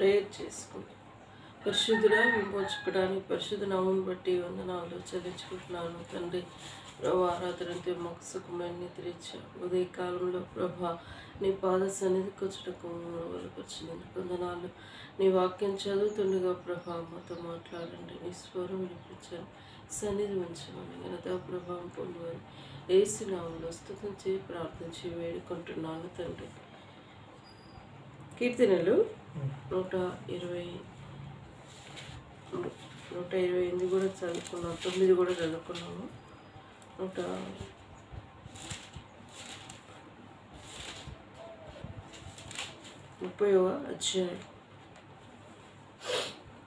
Prayer చేసుకుంటాం. పరిశుద్ధుడా, విమోచకుడానికి పరిశుద్ధ నామమును బట్టి వందనాలు చెల్లించుకుంటున్నాను తండ్రి. ప్రభు ఆరాధనతో మాకు సుఖమైన నిద్రించా ఉదయకాలంలో ప్రభా నీ పాద సన్నిధికి వచ్చటకు బలపరిచినందుకు వందనాలు. నీ వాక్యం చదువుతుండగా ప్రభా మాతో మాట్లాడండి, నీ స్వరం వినిపించండి, సన్నిధి ఉంచమని ఘనత ప్రభావం పొందువని యేసు నామములో స్తుతించి ప్రార్థించి వేడుకుంటున్నాను తండ్రి. కీర్తనలు 128 కూడా చదువుకున్నాము, 9 కూడా చదువుకున్నాము. 130వ అధ్యాయం,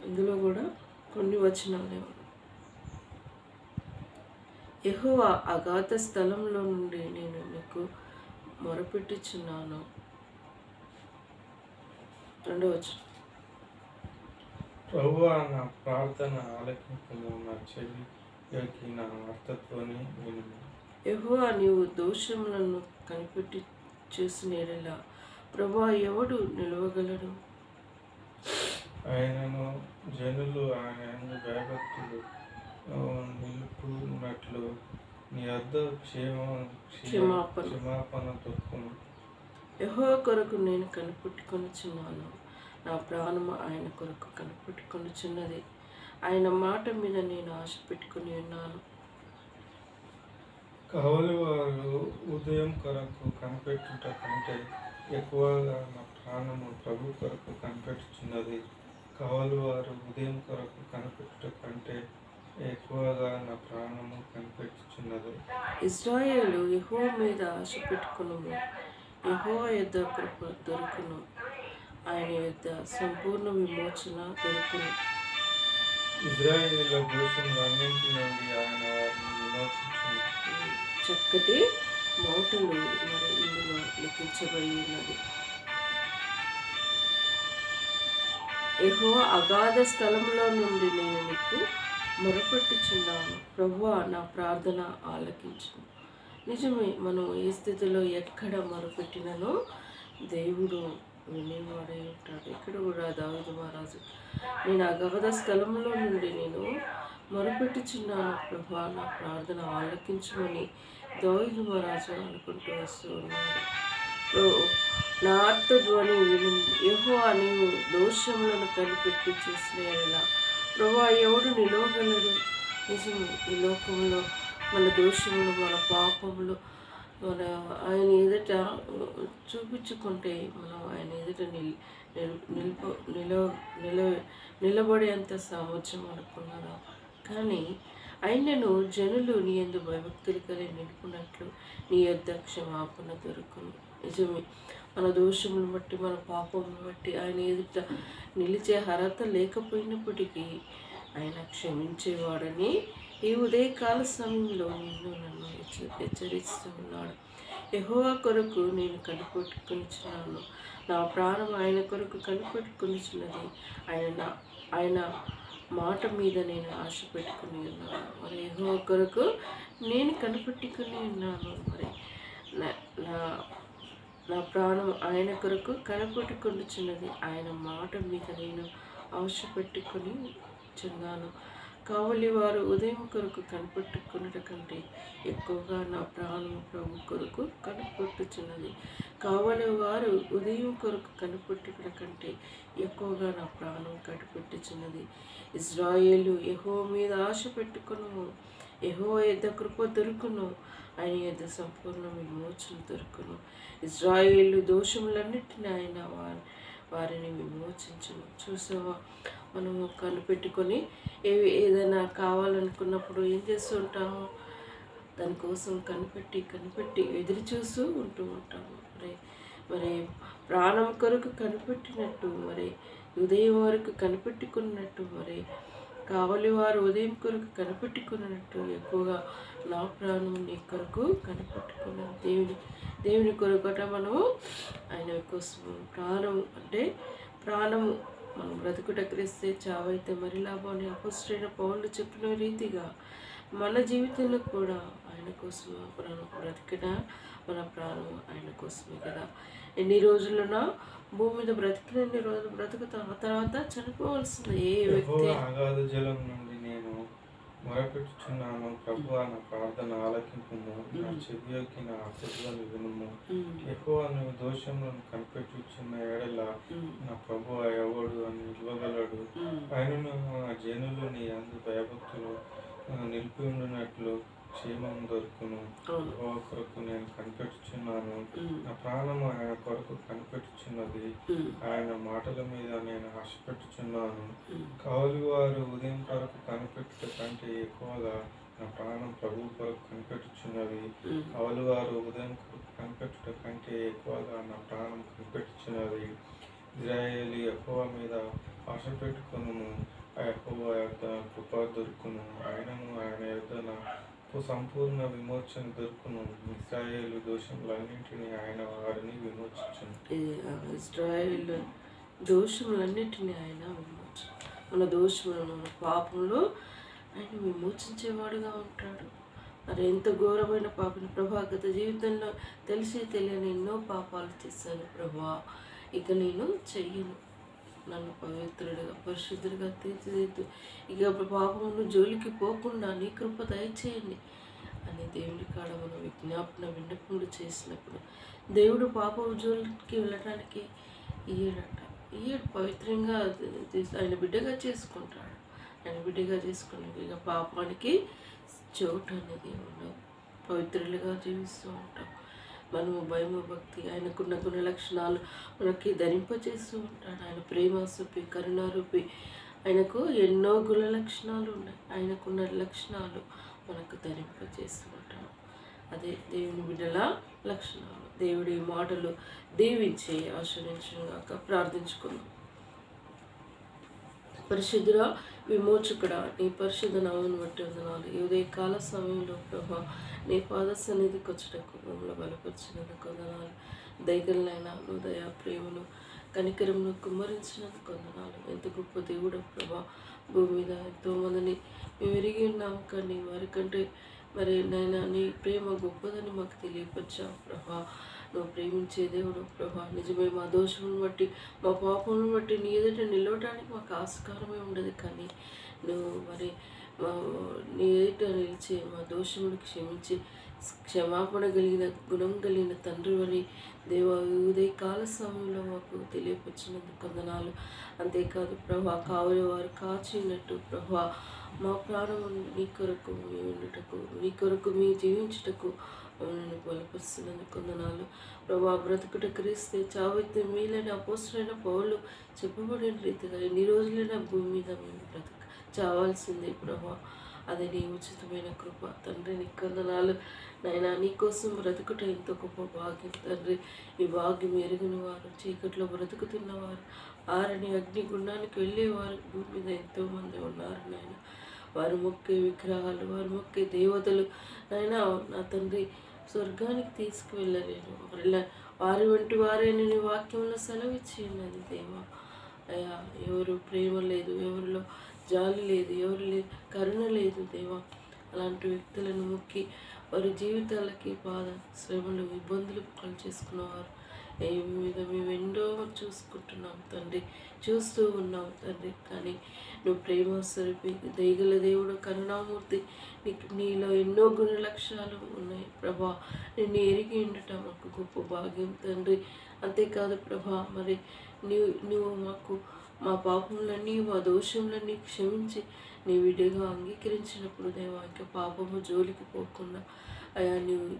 ఇందులో కూడా కొన్ని వచనాలే ఉన్నాయి. యెహోవా అగాధ స్థలంలో నుండి నేను నీకు మొరపెట్టుచున్నాను. 2వ వచనం, ప్రభువా నా ప్రార్థన ఆలకింపుము, నా చెవిలోకి నా వార్తతోనే వినుము. యెహోవా నీవు దోషములను కనిపెట్టి చూసిన యెడల ప్రభువా ఎవడు నిలవగలడు? ఆయనను జనులు ఆయన భయభక్తులు నిలుపునట్లు నీ వద్ద క్షమాపణ తొక్కును. యెహోవా కొరకు నేను కనిపెట్టుకొనుచున్నాను, నా ప్రాణము ఆయన కొరకు కనిపెట్టుకొనుచున్నది. ఆయన మాట మీద నేను ఆశ పెట్టుకుని ఉన్నాను. కావలి వారు ఉదయం కొరకు కనిపెట్టుట కంటే ఎక్కువగా నా ప్రాణము ప్రభు కొరకు కనిపెట్టుచున్నది. కావలి వారు ఉదయం కొరకు కనిపెట్టుట కంటే ఎక్కువగా నా ప్రాణము కనిపెట్టుచున్నది. ఇశ్రాయేలు యెహోవా మీద ఆశ పెట్టుకును, యెహోవా యొద్ద కృప దొరుకును, ఆయన యొద్ద సంపూర్ణ విమోచన దొరుకును. ఇశ్రాయేలు దోషములన్నింటి నుండి ఆయన వారిని విమోచించును. చక్కటి మాటలు మరి ఇందులో లిఖించబడి ఉన్నది. యెహోవా అగాధ స్థలంలో నుండి నేను నీకు మొరపెట్టుచున్నాను, ప్రభువా నా ప్రార్థన ఆలకించును. నిజమే, మనం ఏ స్థితిలో ఎక్కడ మొరపెట్టిననో దేవుడు వినేవాడే ఉంటాడు. ఇక్కడ కూడా దావీదు మహారాజు, నేను అగాధ స్థలంలో నుండి నేను మొరపెట్టుచున్నాను, ప్రభువా నా ప్రార్థన ఆలకించమని దావీదు మహారాజు అనుకుంటూ వస్తూ ఉన్నాడు. నా ఆర్తధ్వని విను, యెహోవా నీవు దోషములను కనిపెట్టి చూసిన యెడల ప్రభువా ఎవడు నిలవగలడు? నిజమే, ఈ లోకంలో మన దోషములు, మన పాపములు మన ఆయన ఎదుట చూపించుకుంటే మనం ఆయన ఎదుట నిలబడేంత సామర్థ్యం అనుకున్నారా? కానీ ఆయనను జనులు నీ యందు భయభక్తులు కలిగి నిలుపునట్లు నీ యొద్ద క్షమాపణ దొరుకును. నిజమే, మన దోషములను బట్టి మన పాపములను బట్టి ఆయన ఎదుట నిలిచే అర్హత లేకపోయినప్పటికీ ఆయన క్షమించేవాడని ఈ ఉదయకాల సమయంలో నిన్ను నన్ను హెచ్చరిస్తూ ఉన్నాడు. యెహోవా కొరకు నేను కనిపెట్టుకొనిచున్నాను, నా ప్రాణం ఆయన కొరకు కనిపెట్టుకొనిచున్నది. ఆయన మాట మీద నేను ఆశ పెట్టుకుని ఉన్నాను. మరి యెహోవా కొరకు నేను కనిపెట్టుకుని ఉన్నాను. మరి నా ప్రాణం ఆయన కొరకు కనిపెట్టుకొనిచున్నది. ఆయన మాట మీద నేను ఆశ పెట్టుకుని చున్నాను. కావలి వారు ఉదయం కొరకు కనిపెట్టుకున్నట కంటే ఎక్కువగా నా ప్రాణం ప్రభు కొరకు కనిపెట్టుచున్నది. కావలి వారు ఉదయం కొరకు కనిపెట్టుకున్న కంటే ఎక్కువగా నా ప్రాణం కనిపెట్టుచున్నది. ఇశ్రాయేలు యెహోవా మీద ఆశ పెట్టుకును, యెహోవా యొద్ద కృప దొరుకును, ఆయన యొద్ద సంపూర్ణ విమోచన దొరుకును. ఇశ్రాయేలు దోషములన్నిటిని ఆయన వారిని విమోచించును. చూసావా, మనము కనిపెట్టుకొని ఏదైనా కావాలనుకున్నప్పుడు ఏం చేస్తూ ఉంటాము? దానికోసం కనిపెట్టి ఎదురు చూస్తూ ఉంటూ ఉంటాము. మరి ప్రాణం కొరకు కనిపెట్టినట్టు, మరి ఉదయం వరకు కనిపెట్టుకున్నట్టు, మరి కావలి వారు ఉదయం కొరకు కనిపెట్టుకున్నట్టు ఎక్కువగా నా ప్రాణం నీ కొరకు కనిపెట్టుకున్నాను. దేవుని కొరకట మనము ఆయన కోసం ప్రాణం అంటే ప్రాణము మనం బ్రతుకుట క్రీస్తే, చావైతే మరి లాభం అని అపోస్తలుడైన పౌలు చెప్పిన రీతిగా మన జీవితంలో కూడా ఆయన కోసం మనం బ్రతికిన మన ప్రాణం ఆయన కోసమే కదా. ఎన్ని రోజులున్నా భూమి మీద బ్రతికినన్ని రోజులు బ్రతుకుతా, ఆ తర్వాత చనిపోవాల్సింది ఏ వ్యక్తి. అగాధ జలం నుండి నేను మొరపెట్టుచున్నాను, ప్రభువా నా ప్రార్థన ఆలకింపుము, నా చెవియొగ్గి నా ఆర్తధ్వని వినుము. యెహోవా నువ్వు దోషములను కనిపెట్టుచున్న ఎడల నా ప్రభువా ఎవడు అని నిలవగలడు? ఆయనను నా జనులు నీ అందు భయభక్తులు నిలిపి ఉండినట్లు క్షేమం దొరుకును. యెహోవా కొరకు నేను కనిపెట్టుచున్నాను, నా ప్రాణము ఆయన కొరకు కనిపెట్టుచున్నది. ఆయన మాటల మీద నేను ఆశపెట్టుచున్నాను. కావలి వారు ఉదయం కొరకు కనిపెట్టుట కంటే ఎక్కువగా నా ప్రాణం ప్రభు కొరకు కనిపెట్టుచున్నది. కావలి వారు ఉదయం కొరకు కనిపెట్టుట కంటే ఎక్కువగా నా ప్రాణం కనిపెట్టుచున్నది. ఇశ్రాయేలు యెహోవా మీద ఆశ పెట్టుకొనుము, ఆ యెహోవా యొద్ద కృప దొరుకును. ఆయనను ఆయన యొద్ద నాకు సంపూర్ణ విమోచన దొరుకును. ఇశ్రాయేలు దోషములన్నింటినీ ఆయన వారిని విమోచించును. ఇశ్రాయేలు దోషములన్నింటినీ ఆయన విమోచన, మన దోషములను మన పాపంలో ఆయన విమోచించేవాడుగా ఉంటాడు. మరి ఎంత ఘోరమైన పాపని ప్రభా, గత జీవితంలో తెలిసి తెలియని ఎన్నో పాపాలు చేశాను ప్రభా, ఇక నేను చెయ్యను, నన్ను పవిత్రుడిగా పరిశుద్ధుడిగా తీర్చిదిద్దు, ఇక పాపమును జోలికి పోకుండా నీ కృప దయచేయండి అని దేవుని కాడ మనం విన్నపములు చేసినప్పుడు దేవుడు పాపం జోలికి వెళ్ళడానికి ఈయడు పవిత్రంగా ఆయన బిడ్డగా చేసుకుంటాడు. ఆయన బిడ్డగా చేసుకుని ఇక పాపానికి చోటు అనేది ఉండదు. పవిత్రులుగా జీవిస్తూ ఉంటాం. మనము భయము భక్తి ఆయనకున్న గుణ లక్షణాలు మనకి ధరింపచేస్తూ ఉంటాడు. ఆయన ప్రేమ రూపి, కరుణ రూపి, ఆయనకు ఎన్నో గుణ లక్షణాలు ఉన్నాయి. ఆయనకున్న లక్షణాలు మనకు ధరింపచేస్తూ ఉంటాడు. అదే దేవుని బిడ్డల లక్షణాలు. దేవుడి మాటలు దీవించి ఆశ్రయించుగాక. ప్రార్థించుకుందాం. పరిశుద్ధుడ, విమోచకుడా, నీ పరిశుద్ధ నామమును బట్టి వందనాలు. ఈ ఉదయ కాల సమయంలో ప్రభా నీ పాద సన్నిధికి వచ్చటకు మమ్మల్ని బలపరిచినందుకు వందనాలు. దయగలనైనా నువ్వు దయా ప్రేమను కనికరమును కుమ్మరించినందుకు వందనాలు. ఎంత గొప్ప దేవుడు ప్రభా. భూమి మీద ఎంతోమందిని మేము ఎరిగి ఉన్నాము, కానీ వారికంటే మరి నైనా నీ ప్రేమ గొప్పదని మాకు తెలియపరిచావు ప్రభా. నువ్వు ప్రేమించే దేవుడు ప్రభా. నిజమే, మా దోషమును బట్టి మా పాపమును బట్టి నీ ఎదుట నిలవడానికి మాకు ఆస్కారమే ఉండదు, కానీ నువ్వు మరి నీ ఎదుట నిలిచి మా దోషమును క్షమించి క్షమాపణ కలిగిన గుణం కలిగిన తండ్రి అని దేవా ఉదయ కాల సమయంలో మాకు తెలియపరిచినందుకు వందనాలు. అంతేకాదు ప్రభా, కావలి వారు కాచినట్టు ప్రభా మా ప్రాణము నీ కొరకు మీ ఉండుటకు, నీ కొరకు మీ జీవించుటకు నన్ను బలపరుస్తున్నందుకు వందనాలు ప్రభా. బ్రతుకుట క్రీస్తే, చావైతే మీలైన అపోస్తులైన పౌలు చెప్పబడిన రీతిగా ఎన్ని రోజులైనా భూమి మీద మేము చావాల్సిందే ప్రభా. అది నీ ఉచితమైన కృప తండ్రి. నీ వందనాలు నైనా. నీకోసం బ్రతుకుట ఎంతో గొప్ప భాగ్యం తండ్రి. ఈ భాగ్యం ఎరిగిన వారు, చీకట్లో బ్రతుకుతున్నవారు, ఆరని అగ్నిగుండానికి వెళ్ళేవారు భూమి మీద ఎంతోమంది ఉన్నారు నాయన. వారు మొక్కే విగ్రహాలు, వారు మొక్కే దేవతలు నైనా నా తండ్రి స్వర్గానికి తీసుకువెళ్ళలేను. వారి వంటి వారే నీ వాక్యంలో సెలవిచ్చి ఉన్నది దేవా. అయ్యా, ఎవరు ప్రేమ లేదు, ఎవరిలో జాలి లేదు, ఎవరు కరుణ లేదు దేవా. అలాంటి వ్యక్తులను మొక్కి వారి జీవితాలకి బాధ, శ్రమలు, ఇబ్బందులు చేసుకున్నవారు మీద మేము ఎన్నో చూసుకుంటున్నాం తండ్రి, చూస్తూ ఉన్నాం తండ్రి. కానీ నువ్వు ప్రేమ స్వరూపి, దయగల దేవుడు, కరుణామూర్తి, నీలో ఎన్నో గుణ లక్షణాలు ఉన్నాయి ప్రభా. నిన్ను ఎరిగి ఉండటం మాకు గొప్ప భాగ్యం తండ్రి. అంతేకాదు ప్రభా, మరి నువ్వు మాకు మా పాపములన్నీ, మా దోషములన్నీ క్షమించి నీ విడిగా అంగీకరించినప్పుడు దేవా, ఇంకా పాపము జోలికి పోకుండా అయా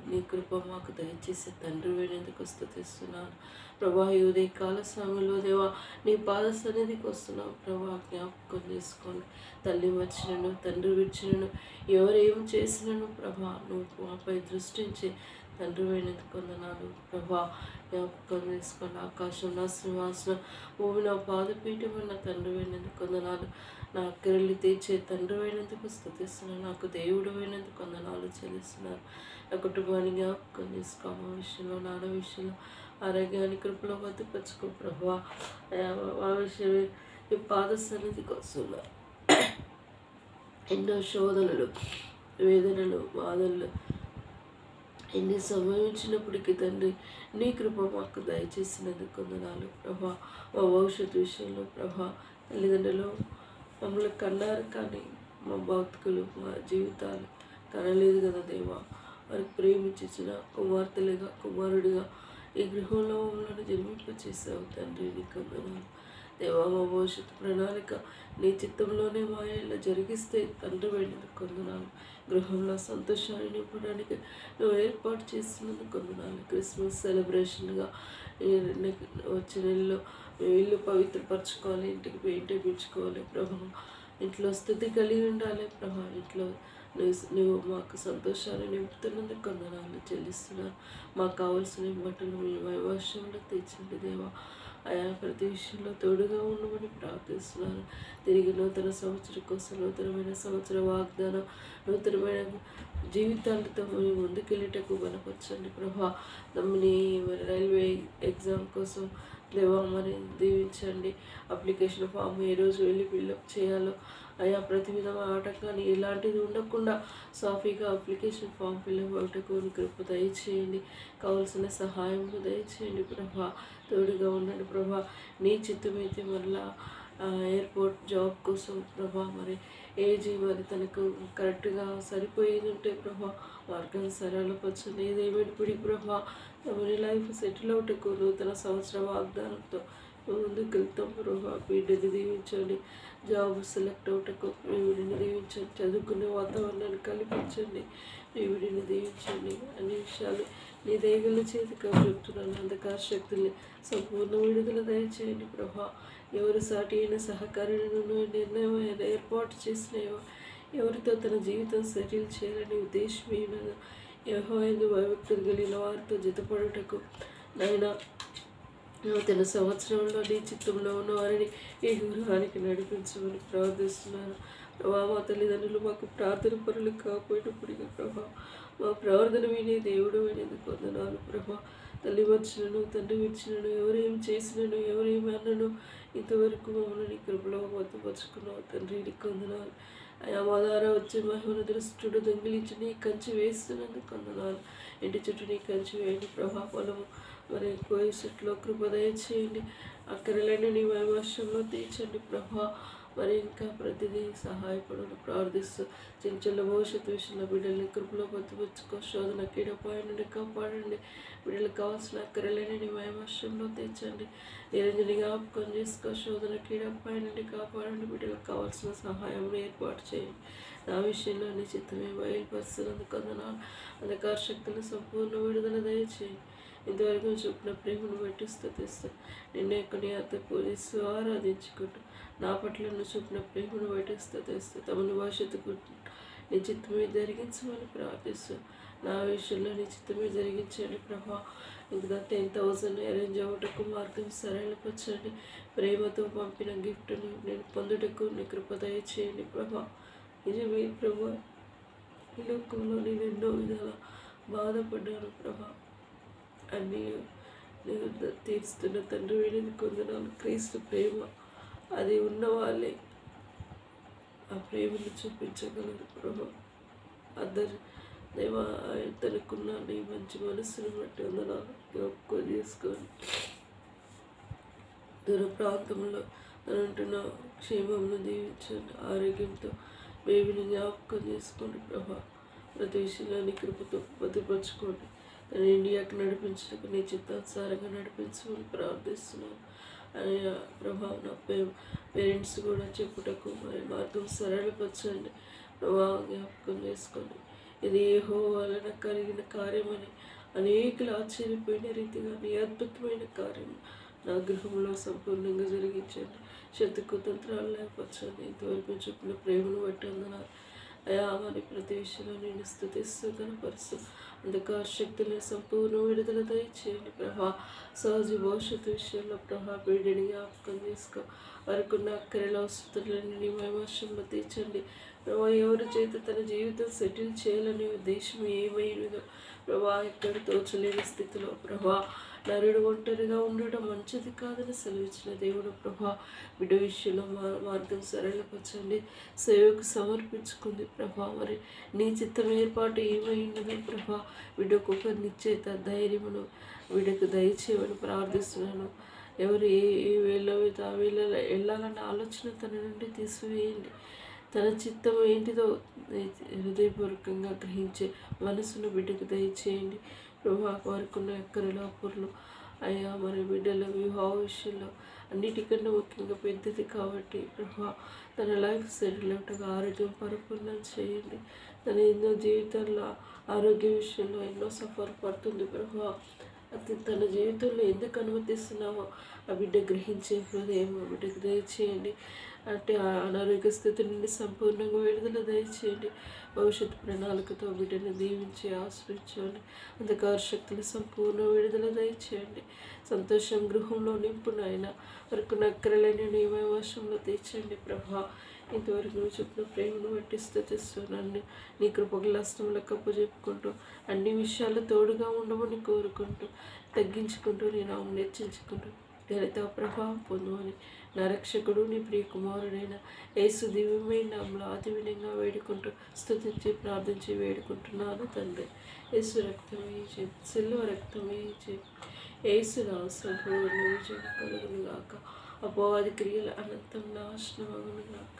నీ కృప మాకు దయచేసి తండ్రి వేణేందుకు స్తుతిస్తున్నాను ప్రభా. ఈ ఉదయ కాల సమయంలో దేవా నీ పాద సన్నిధికి వస్తున్నాం ప్రభా. జ్ఞాపకం చేసుకోండి. తల్లి వచ్చినను, తండ్రి విడిచినను, ఎవరేం చేసినను ప్రభా, నువ్వు మాపై దృష్టించి తండ్రి వేణేందుకు వందనాలు ప్రభా. జ్ఞాపకం చేసుకోండి. ఆకాశం నా సింహాసనం, భూమి నా పాదపీఠమైన తండ్రి వేణేందుకు వందనాలు. నా అక్కరలు తీర్చే తండ్రి అయినందుకు స్తుతిస్తున్నాను. నాకు దేవుడు అయినందుకు వందనాలు చెల్లిస్తున్నారు. నా కుటుంబాన్ని జ్ఞాపకం చేసుకో. అమ్మ విషయంలో, నాన్న విషయంలో, ఆరోగ్యాన్ని కృపలో భద్రపరచుకో ప్రభా. ఆ విషయమే ఈ పాద సన్నిధికి వస్తున్నారు. ఎన్నో శోధనలు, వేదనలు, బాధలు ఎన్ని సమయం ఇచ్చినప్పటికీ తండ్రి నీ కృప మాకు దయచేసినందుకు వందనాలు ప్రభా. మా భవిష్యత్తు విషయంలో ప్రభా తల్లిదండ్రులు మమ్మల్ని కన్నారు, కానీ మా బతుకులు మా జీవితాలు కనలేదు కదా దేవా. వారికి ప్రేమించిన కుమార్తెలుగా కుమారుడిగా ఈ గృహంలో మమ్మల్ని జన్మింపచేసావు తండ్రి, నీకు వందనాలు దేవా. మా భవిష్యత్తు ప్రణాళిక నీ చిత్తంలోనే మా ఇలా జరిగిస్తే తండ్రి వెళ్ళినందుకు వందనాలు. గృహంలో సంతోషాన్ని నింపడానికి నువ్వు ఏర్పాటు చేసినందుకు వందనాలు. క్రిస్మస్ సెలబ్రేషన్గా వచ్చే నెలలో మేము ఇల్లు పవిత్రపరచుకోవాలి, ఇంటికి పెయింట్ వేయించుకోవాలి ప్రభు. ఇంట్లో స్థుతి కలిగి ఉండాలి ప్రభా. ఇంట్లో నువ్వు మాకు సంతోషాన్ని నింపుతున్నందుకు వందనాలు చెల్లిస్తున్నాను. మాకు కావాల్సిన బట్టలు మీ వైభాష్యంలో తెచ్చండి దేవా. ఆయా ప్రతి విషయంలో తోడుగా ఉండమని ప్రార్థిస్తున్నాను. తిరిగి నూతన సంవత్సరం కోసం నూతనమైన సంవత్సర వాగ్దానం, నూతనమైన జీవితాలతో మేము ముందుకెళ్ళేటకు బలపరచండి ప్రభా. తమ్ముని మరి రైల్వే ఎగ్జామ్ కోసం దేవా మరి దీవించండి. అప్లికేషన్ ఫామ్ ఏ రోజు వెళ్ళి ఫిల్అప్ చేయాలో అయా ప్రతి విధమైన ఆటంకాన్ని ఎలాంటిది ఉండకుండా సాఫీగా అప్లికేషన్ ఫామ్ ఫిల్అప్ అవటకు కృప దయచేయండి. కావాల్సిన సహాయం దయచేయండి ప్రభా. తోడుగా ఉండండి ప్రభా. నీ చిత్తమైతే మరలా ఎయిర్పోర్ట్ జాబ్ కోసం ప్రభా మరి ఏజీ మరి తనకు కరెక్ట్గా సరిపోయేది ఉంటే ప్రభా మార్గం సరళపరచండి. ఏదేమిటి ప్రభా తమని లైఫ్ సెటిల్ అవుటకు నూతన సంవత్సర వాగ్దానంతో ముందుకు వెళ్తాం ప్రభా. బిడ్డని దీవించండి. జాబ్ సెలెక్ట్ అవుటకు మీ వీడిని దీవించండి. చదువుకునే వాతావరణాన్ని కల్పించండి. మీ వీడిని దీవించండి. అన్ని విషయాలు నీ దేగల చేతికి చెప్తున్నాను. అంధకార శక్తుల్ని సంపూర్ణ విడుదల దయచేయండి ప్రభా. ఎవరు సాటి అయిన సహకారులను నిర్ణయం ఏర్పాటు చేసినాయో ఎవరితో తన జీవితం సెటిల్ చేయాలని ఉద్దేశమైన యెహోవాయందు భయభక్తులు కలిగిన వారితో జతపడుటకు నాయన నూతన సంవత్సరంలో నీ చిత్తంలో ఉన్న వారిని ఈ గృహానికి నడిపించమని ప్రార్థిస్తున్నాను ప్రభా. మా తల్లిదండ్రులు మాకు ప్రార్థన పనులు కాకపోయినప్పటికీ ప్రభా మా ప్రార్థన వినే దేవుడు వినేందుకు వందనాలు ప్రభా. తల్లి వచ్చినను తండ్రి వచ్చినను ఎవరేం చేసినను ఎవరేమి అన్నను ఇంతవరకు మమ్మల్ని కృపలో భద్రపరుచుకున్నావు తండ్రి, నీకు వందనాలు. అయా మా ద్వారా వచ్చే మహిమను దృష్టుడు దొంగిలించి నీ కంచి వేస్తున్నందుకు వందనాలు. ఇంటి చుట్టూ నీ కంచి వేయండి ప్రభా. పొలము మరి కోయి చెట్లో కృప దయచేయండి. అక్కరలైన నీ వైభాష్యంలో తీర్చండి ప్రభా. మరి ఇంకా ప్రతిదీ సహాయపడను ప్రార్థిస్తూ చెంచల భవిష్యత్తు విషయంలో బిడ్డల్ని కృపలో బతుకొచ్చుకో. శోధన కీడపాయ నుండి కాపాడండి. బిడ్డలకు కావాల్సిన అక్కరలేని నీ వైభాష్యంలో తీర్చండి. నిరంజని జ్ఞాపకం చేసుకో. శోధన కీడపాయ నుండి కాపాడండి. బిడ్డలకు కావాల్సిన సహాయం ఏర్పాటు చేయండి. నా విషయంలో నీ చిత్తమే బయలుపరుస్తున్నందుకు వందనాలు. అంధకార శక్తులను సంపూర్ణ విడుదల దయచేయండి. ఇంతవరకు చూపిన ప్రేమను బట్టి స్తుతిస్తూ నిన్ను ఎక్కడి అత్త పూజిస్తూ ఆరాధించుకుంటూ నా పట్ల నువ్వు చూపిన ప్రేమను బట్టి స్తుతిస్తూ తమను భవిష్యత్తుకు నీ చిత్తమే జరిగించమని ప్రార్థిస్తూ నా విషయంలో నీ చిత్తమే జరిగించండి ప్రభా. ఇంకా 10,000 అరేంజ్ అవ్వటకు మార్గం సరళపరచండి. ప్రేమతో పంపిన గిఫ్ట్ను నేను పొందుటకు నీ కృప దయచేయండి ప్రభా. నిజమే ప్రభా, ఈ లోకంలో నేను ఎన్నో విధాల బాధపడ్డాను ప్రభా. అన్నీ నేను తీరుస్తున్న తండ్రి వీడిని కొందనాలు. క్రీస్తు ప్రేమ అది ఉన్న వాళ్ళే ఆ ప్రేమను చూపించగలరు ప్రభా. అందరు దేవా తనకున్న నీ మంచి మనసును బట్టి వందనాలు జ్ఞాపకం చేసుకొని దూర ప్రాంతంలో తనంటున్న క్షేమంను దీవించండి. ఆరోగ్యంతో బేబీని జ్ఞాపకం చేసుకోండి ప్రభా. ప్రతి విషయంలో నీ కృపతో భద్రపరచుకోండి. తను ఇండియాకి నడిపించడానికి నీ చిత్తానుసారంగా నడిపించమని ప్రార్థిస్తున్నాను. అని ప్రభా నా పేరెంట్స్ కూడా చెప్పుటకు మరి మార్గం సరళపరచండి ప్రభా. జ్ఞాపకం చేసుకోండి. ఇది యెహోవా వలన కలిగిన కార్యమని అనేకులు ఆశ్చర్యపోయిన రీతిగా నీ అద్భుతమైన కార్యం నా గృహంలో సంపూర్ణంగా జరిగించండి. శత్రుకు తంత్రాలు లేపరచండి. ఇంతవరకు చెప్పిన ప్రేమను బట్టి వందనాలు అయా. మరి ప్రతి విషయంలో నేను స్తుతిస్తూ కనపరుస్తూ అంధకార శక్తులను సంపూర్ణ విడుదల దయచేయండి ప్రభా. సహజ భవిష్యత్తు విషయంలో ప్రభా బిడ్డని జ్ఞాపకం చేసుకో. వారికున్న అక్కరల అవసరాలని నీ వైభాష్యంలో తీర్చండి ప్రభా. ఎవరి చేత తన జీవితం సెటిల్ చేయాలనే ఉద్దేశం ఏమైనదో ప్రభా ఎక్కడ తోచలేని స్థితిలో ప్రభా నరుడు ఒంటరిగా ఉండడం మంచిది కాదని సెలవిచ్చిన దేవుడు ప్రభా, బిడ్డ విషయంలో మార్గం సరళపరచండి. సేవకు సమర్పించుకుంది ప్రభా, మరి నీ చిత్తం ఏర్పాటు ఏమైందని ప్రభా, బిడ్డకు ఒక నిశ్చేత ధైర్యమును బిడ్డకు దయచేయమని ప్రార్థిస్తున్నాను. ఎవరు ఏ వేళ ఆ వేళలో వెళ్ళాలన్న ఆలోచన తన నుండి తీసివేయండి. తన చిత్తం ఏంటిదో హృదయపూర్వకంగా గ్రహించే మనసును బిడ్డకు దయచేయండి ప్రభా. వారికి ఉన్న ఎక్కరలు అప్పుర్లు అయ్యా, మరి బిడ్డల వివాహ విషయంలో అన్నిటికన్నా ముఖ్యంగా పెద్దది కాబట్టి ప్రభా, తన లైఫ్ సెటిల్ అవుటగా ఆరోగ్యం పరిపూర్ణం చేయండి. తన ఎన్నో జీవితంలో ఆరోగ్య విషయంలో ఎన్నో సఫర్ పడుతుంది ప్రభా. అది తన జీవితంలో ఎందుకు అనుమతిస్తున్నామో ఆ బిడ్డ గ్రహించే హృదయం ఆ బిడ్డకు దయచేయండి. అంటే ఆ అనారోగ్య స్థితి నుండి సంపూర్ణంగా విడుదల దయచేయండి. భవిష్యత్తు ప్రణాళికతో బిడ్డను దీవించి ఆశ్రయించండి. అంధకార శక్తుల సంపూర్ణ విడుదల దయచేయండి. సంతోషం గృహంలో నింపునైనా వరకు నక్కరలేని నియమ వశంలో తీర్చండి ప్రభా. ఇంతవరకు నువ్వు చెప్పిన ప్రేమను బట్టి స్తుతిస్తున్నాను. నీ కృపగల హస్తముల కప్పు చెప్పుకుంటూ అన్ని విషయాల్లో తోడుగా ఉండమని కోరుకుంటూ తగ్గించుకుంటూ నీ నామం హెచ్చించుకుంటూ ఘనత ప్రభావం పొందుమని నా రక్షకుడు నీ ప్రియ కుమారుడైన యేసు దివ్యమైన నామములో అతి వినయంగా వేడుకుంటూ స్తుతించి ప్రార్థించి వేడుకుంటున్నాను తండ్రి. యేసు రక్తమే జయం, సిలువ రక్తమే జయం. యేసు నామములో సంపూర్ణ విజయం కలుగును గాక. అపవాది క్రియల అనంతం నాశనమగును గాక.